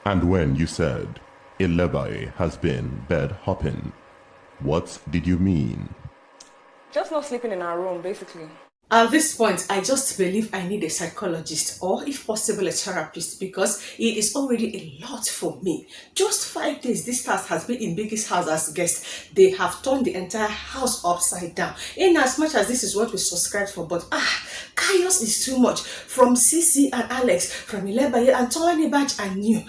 And when you said, Ilebaye has been bed hopping, what did you mean? Just not sleeping in our room, basically. At this point, I just believe I need a psychologist or, if possible, a therapist, because it is already a lot for me. Just 5 days, this task has been in Biggie's house as guest. They have turned the entire house upside down. In as much as this is what we subscribed for, but chaos is too much. From Ceec and Alex, from Ilebaye and Tolanibaj and you.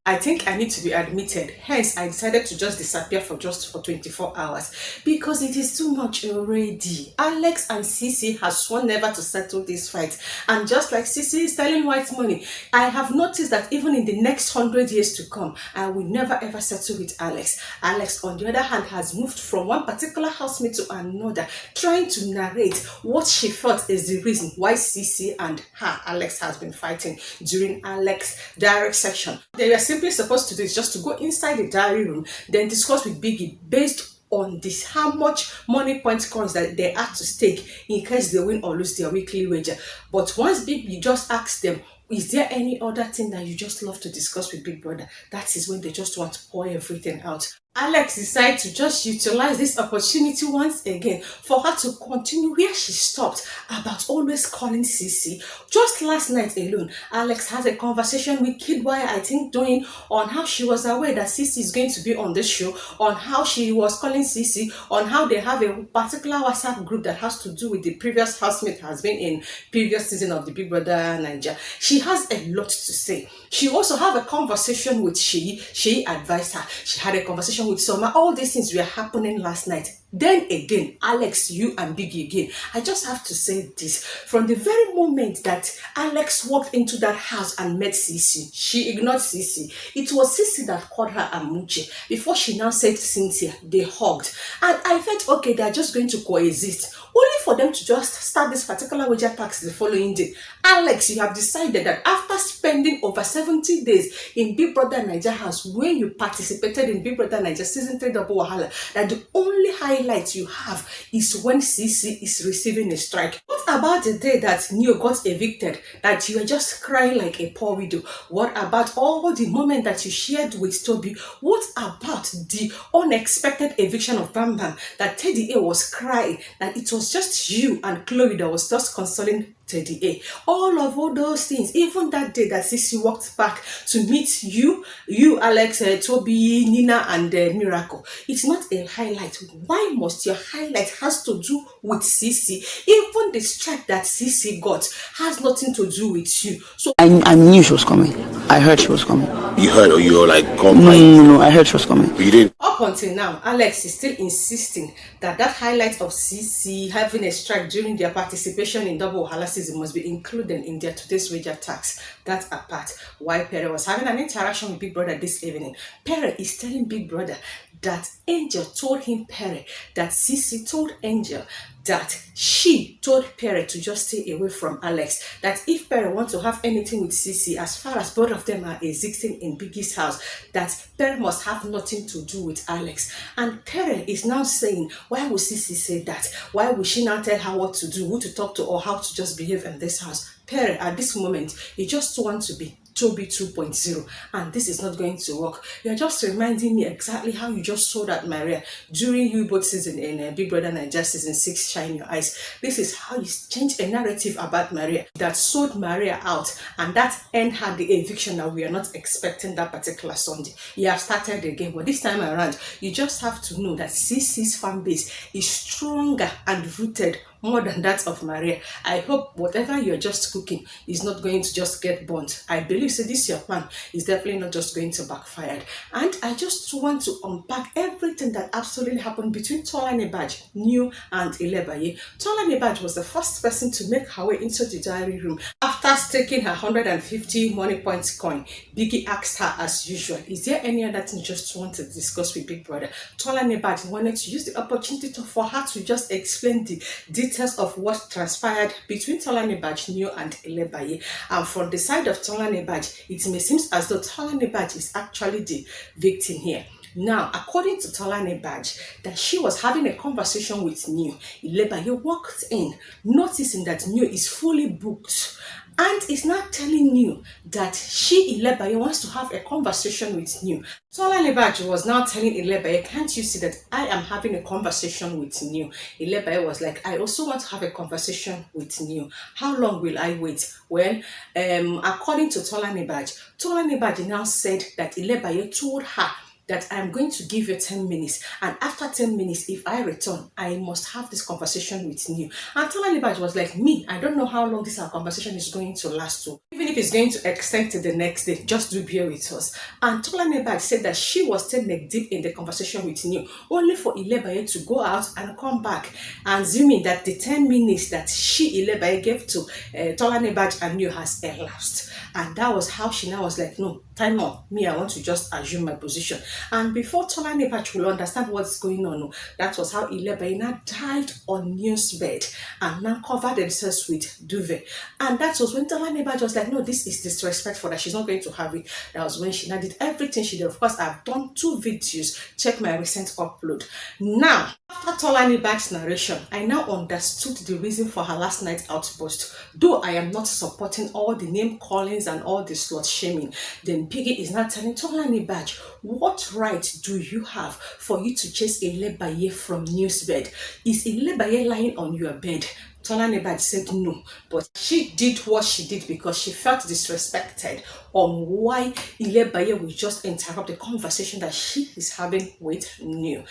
I think I need to be admitted. Hence, I decided to just disappear for 24 hours because it is too much already. Alex and Ceec have sworn never to settle this fight. And just like Ceec is telling white money, I have noticed that even in the next 100 years to come, I will never ever settle with Alex. Alex, on the other hand, has moved from one particular housemate to another, trying to narrate what she felt is the reason why Ceec and Alex has been fighting during Alex's direct section. They were simply supposed to do is just to go inside the diary room, then discuss with Biggie based on this how much money point coins that they had to stake in case they win or lose their weekly wager. But once Biggie just asked them, is there any other thing that you just love to discuss with Big Brother? That is when they just want to pour everything out. Alex decided to just utilize this opportunity once again for her to continue where she stopped about always calling Ceec. Just last night alone, Alex had a conversation with KIDDWAYA, I think, doing on how she was aware that Ceec is going to be on the show, on how she was calling Ceec, on how they have a particular WhatsApp group that has to do with the previous housemate has been in previous season of the BBNaija. She has a lot to say. She also had a conversation with She advised her. She had a conversation with Soma. All these things were happening last night. Then again, Alex, you and Biggie again. I just have to say this. From the very moment that Alex walked into that house and met Ceec, she ignored Ceec. It was Ceec that called her Amuche. Before she now said Cynthia, they hugged. And I felt, okay, they're just going to coexist. Only for them to just start this particular wager tax the following day. Alex, you have decided that after spending over 70 days in bigbrothernaija house, where you participated in bigbrothernaija season 3 double wahala, that the only highlight you have is when Ceec is receiving a strike. What about the day that Neo got evicted, that you were just crying like a poor widow? What about all the moment that you shared with Toby? What about the unexpected eviction of Bam Bam, that Teddy A was crying, that it was just you and Chloe that was just consoling Teddy A? All those things, even that day that Ceec walked back to meet you, Alex, Toby, Nina, and Miracle. It's not a highlight. Why must your highlight has to do with Ceec? Even the strike that Ceec got has nothing to do with you. So I knew she was coming. I heard she was coming. You heard, or you were like, No, I heard she was coming. But you didn't. Up until now, Alex is still insisting that highlight of Ceec having a strike during their participation in double wahala season must be included in their today's wager tax. That apart, while Perry was having an interaction with Big Brother this evening, Perry is telling Big Brother that Angel told him, Perry, that Ceec told Angel that she told Perry to just stay away from Alex. That if Perry wants to have anything with Ceec, as far as both of them are existing in Biggie's house, that Perry must have nothing to do with Alex. And Perry is now saying, why would Ceec say that? Why would she not tell her what to do, who to talk to, or how to just behave in this house? Perry, at this moment, he just wants to be Toby 2.0, and this is not going to work. You're just reminding me exactly how you just saw that Maria during you both season in bigbrothernaija season 6 Shine Your Eyes. This is how you change a narrative about Maria that sold Maria out, and that end had the eviction that we are not expecting that particular Sunday. You have started again, but this time around, you just have to know that Ceec's fan base is stronger and rooted more than that of Maria. I hope whatever you're just cooking is not going to just get burnt. I believe this your plan is definitely not just going to backfire. And I just want to unpack everything that absolutely happened between Tolanibaj, New, and Ilebaye. Tolanibaj was the first person to make her way into the diary room after staking her 150 money points coin. Biggie asked her as usual, is there any other thing you just want to discuss with Big Brother? Tolanibaj wanted to use the opportunity for her to just explain the details of what transpired between Tolanibaj, New, and Ilebaye. And from the side of Tolanibaj, it may seem as though Tolanibaj is actually the victim here. Now, according to Tolanibaj, that she was having a conversation with New, Ilebaye walked in, noticing that New is fully booked, and is not telling New that she, Ilebaye, wants to have a conversation with New. Tolanibaj was now telling Ilebaye, can't you see that I am having a conversation with New? Ilebaye was like, I also want to have a conversation with New. How long will I wait? Well, according to Tolanibaj now said that Ilebaye told her that I am going to give you 10 minutes, and after 10 minutes, if I return, I must have this conversation with you. And Tolanibaj was like, me, I don't know how long this our conversation is going to last to. Even if it's going to extend to the next day, just do bear with us. And Tolanibaj said that she was still neck deep in the conversation with you, only for Ilebaye to go out and come back, assuming that the 10 minutes that she, Ilebaye, gave to Tolanibaj and New has elapsed. And that was how she now was like, no, time out. Me, I want to just assume my position. And before Tolanibaj will understand what's going on, that was how Ilebaye now dived on New's bed and now covered themselves with duvet. And that was when Tolanibaj was like, no, this is disrespectful, that she's not going to have it. That was when she now did everything she did. Of course, I've done 2 videos. Check my recent upload. Now, after Tolanibaj's narration, I now understood the reason for her last night's outburst. Though I am not supporting all the name callings and all the slut shaming, then Piggy is not telling Tolanibaj, what right do you have for you to chase Ilebaye from New's bed? Is Ilebaye lying on your bed? Tolanibaj said no, but she did what she did because she felt disrespected on why Ilebaye will just interrupt the conversation that she is having with New.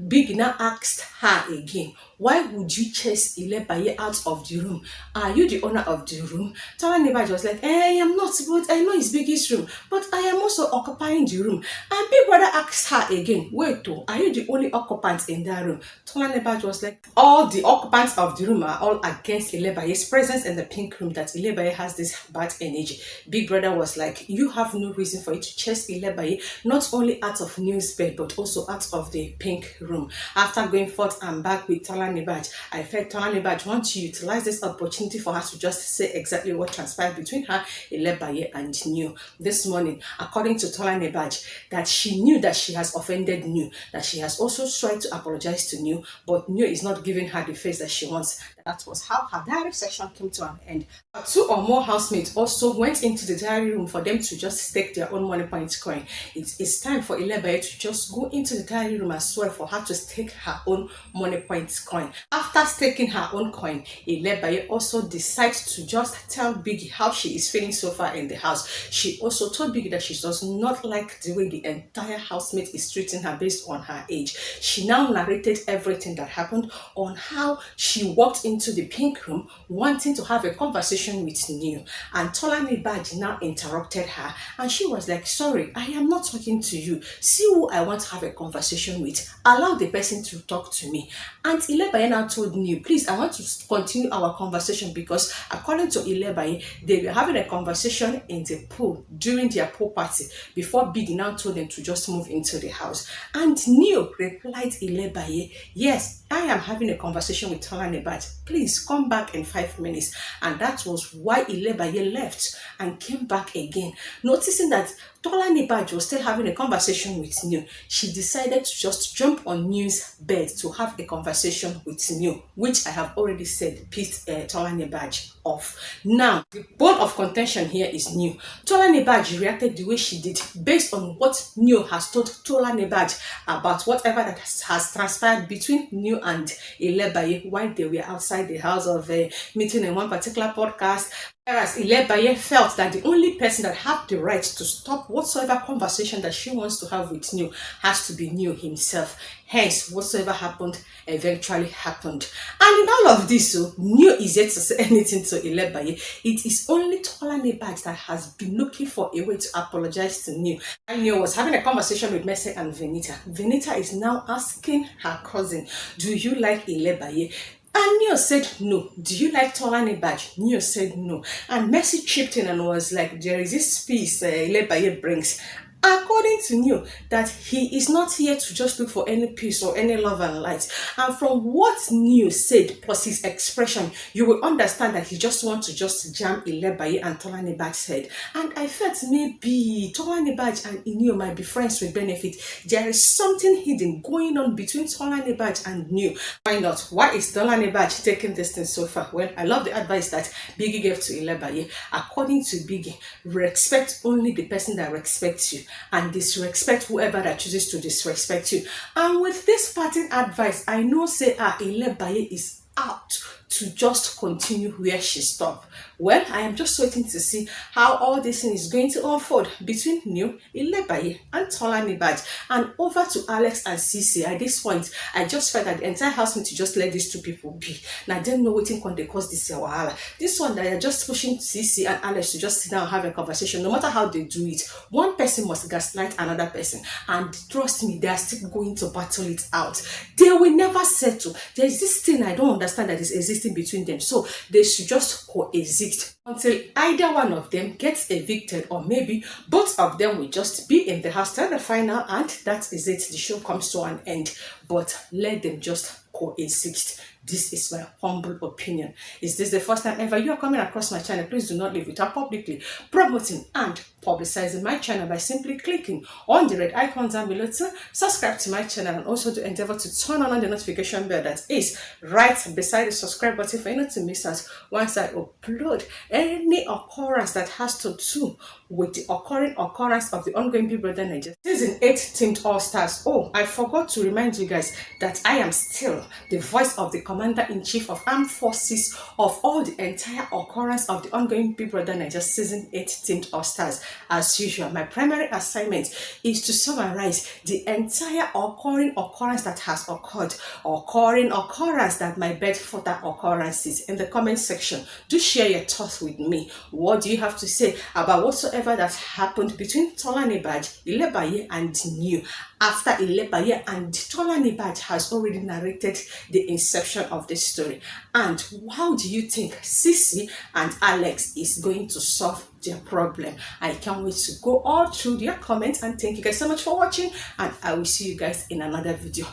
Big now asked her again, why would you chase Ilebaye out of the room? Are you the owner of the room? Tolanibaj was like, I am not, but I know it's Biggie's room, but I am also occupying the room. And Big Brother asked her again, wait though, are you the only occupant in that room? Tolanibaj was like, all the occupants of the room are all against Ilebaye's presence in the pink room, that Ilebaye has this bad energy. Big Brother was like, you have no reason for you to chase Ilebaye, not only out of New's bed, but also out of the pink room. After going forth and back with Tolanibaj, I felt Tolanibaj wants to utilize this opportunity for her to just say exactly what transpired between her, Ilebaye, and New. This morning, according to Tolanibaj, that she knew that she has offended New, that she has also tried to apologize to New, but New is not giving her the face that she wants. That was how her diary session came to an end. 2 or more housemates also went into the diary room for them to just stake their own money point coin. It is time for Ilebaye to just go into the diary room as well for her to stake her own money point coin. After staking her own coin, Ilebaye also decides to just tell Biggie how she is feeling so far in the house. She also told Biggie that she does not like the way the entire housemate is treating her based on her age. She now narrated everything that happened on how she walked into the pink room wanting to have a conversation with New, and Tolanibaj now interrupted her and she was like, sorry, I am not talking to you. See who I want to have a conversation with. Allow the person to talk to me. And Ilebaye now told New, please, I want to continue our conversation, because according to Ilebaye, they were having a conversation in the pool during their pool party before Biggie now told them to just move into the house. And New replied Ilebaye, yes, I am having a conversation with Tolanibaj. Please come back in 5 minutes. And that was why Ilebaye left and came back again. Noticing that Tolanibaj was still having a conversation with New, she decided to just jump on New's bed to have a conversation with New, which I have already said pissed Tolanibaj off. Now, the bone of contention here is New. Tolanibaj reacted the way she did based on what New has told Tolanibaj about whatever that has transpired between New and Ilebaye while they were outside the house of meeting in one particular podcast. Whereas Ilebaye felt that the only person that had the right to stop whatsoever conversation that she wants to have with New has to be New himself. Hence, whatsoever happened eventually happened. And in all of this, New is yet to say anything to Ilebaye. It is only Tolanibaj that has been looking for a way to apologize to New. And New was having a conversation with Mercy and Venita. Venita is now asking her cousin, do you like Ilebaye? And New said no. Do you like Tolanibaj? New said no. And Mercy chipped in and was like, there is this piece Ilebaye brings. According to New, that he is not here to just look for any peace or any love and light. And from what New said plus his expression, you will understand that he just wants to just jam Ilebaye and Tolanibaj's head. And I felt maybe Tolanibaj and New might be friends with benefit. There is something hidden going on between Tolanibaj and New. Why not? Why is Tolanibaj taking this thing so far? Well, I love the advice that Biggie gave to Ilebaye. According to Biggie, respect only the person that respects you, and disrespect whoever that chooses to disrespect you. And with this parting advice, I know say Ilebaye is out to just continue where she stopped. Well, I am just waiting to see how all this thing is going to unfold between New, Ilebaye, and Tolanibaj. And over to Alex and Ceec. At this point, I just felt that the entire house need to just let these two people be. Now, I don't know what can they cause this wahala. This one that are just pushing Ceec and Alex to just sit down and have a conversation. No matter how they do it, one person must gaslight another person. And trust me, they are still going to battle it out. They will never settle. There is this thing I don't understand that is existing between them. So they should just coexist until either one of them gets evicted, or maybe both of them will just be in the house till the final, and that is it. The show comes to an end. But let them just coexist. This is my humble opinion. Is this the first time ever you are coming across my channel? Please do not leave without publicly promoting and publicizing my channel by simply clicking on the red icon down below to subscribe to my channel, and also to endeavor to turn on the notification bell that is right beside the subscribe button for you not to miss out once I upload any occurrence that has to do with the occurrence of the ongoing BBNaija Season 8 Teamed All-Stars. Oh, I forgot to remind you guys that I am still the voice of the Commander-in-Chief of Armed Forces of all the entire occurrence of the ongoing BBNaija Season 8 Teamed All-Stars. As usual, my primary assignment is to summarize the entire occurrence that has occurred, occurrence that might beg further occurrences. In the comment section, do share your thoughts with me. What do you have to say about whatsoever that happened between Tolanibaj, Ilebaye, and New, after Ilebaye and Tolanibaj has already narrated the inception of this story? And how do you think Ceec and Alex is going to solve their problem? I can't wait to go all through their comments, and thank you guys so much for watching, and I will see you guys in another video.